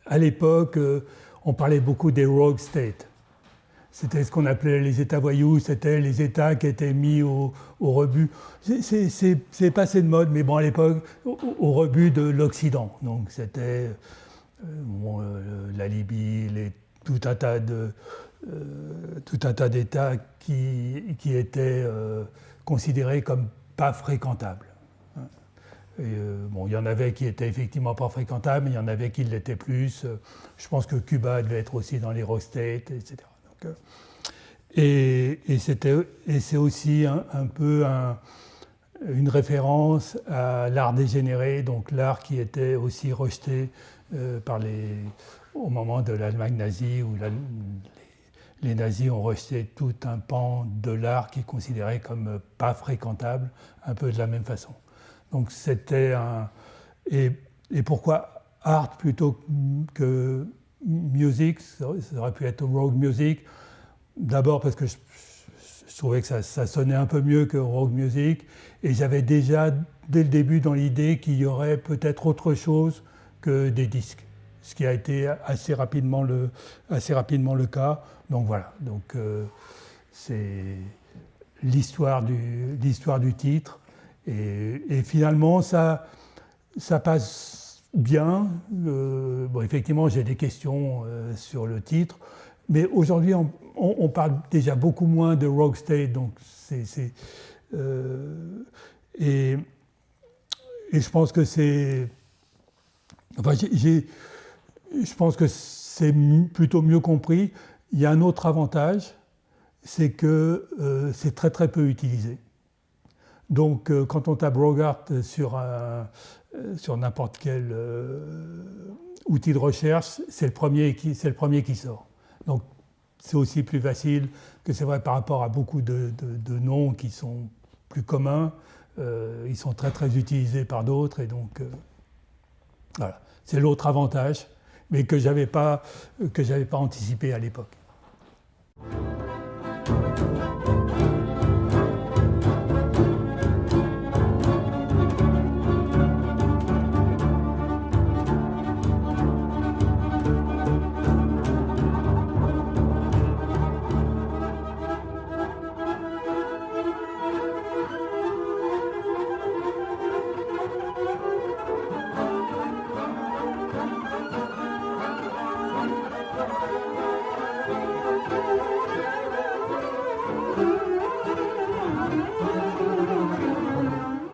à l'époque, on parlait beaucoup des rogue states. C'était ce qu'on appelait les États voyous, c'était les États qui étaient mis au rebut. C'est passé de mode, mais bon, à l'époque, au rebut de l'Occident. Donc c'était la Libye, tout un tas d'États qui étaient considérés comme pas fréquentables. Et, il y en avait qui étaient effectivement pas fréquentables, mais il y en avait qui l'étaient plus. Je pense que Cuba devait être aussi dans les rogue states, etc. Donc, et c'est aussi un peu une référence à l'art dégénéré, donc l'art qui était aussi rejeté au moment de l'Allemagne nazie, où les nazis ont rejeté tout un pan de l'art qui est considéré comme pas fréquentable, un peu de la même façon. Donc c'était et pourquoi art plutôt que music, ça aurait pu être rogue music. D'abord parce que je trouvais que ça sonnait un peu mieux que rogue music, et j'avais déjà dès le début dans l'idée qu'il y aurait peut-être autre chose que des disques, ce qui a été assez rapidement le cas. Donc voilà, c'est l'histoire du titre, et finalement ça passe bien. Effectivement, j'ai des questions sur le titre, mais aujourd'hui on parle déjà beaucoup moins de rogue state, donc et je pense que je pense que c'est plutôt mieux compris. Il y a un autre avantage, c'est que c'est très très peu utilisé. Donc quand on tape Rogart sur n'importe quel outil de recherche, c'est le premier qui sort. Donc c'est aussi plus facile, que c'est vrai par rapport à beaucoup de noms qui sont plus communs. Ils sont très très utilisés par d'autres, et donc voilà, c'est l'autre avantage, mais que j'avais pas anticipé à l'époque.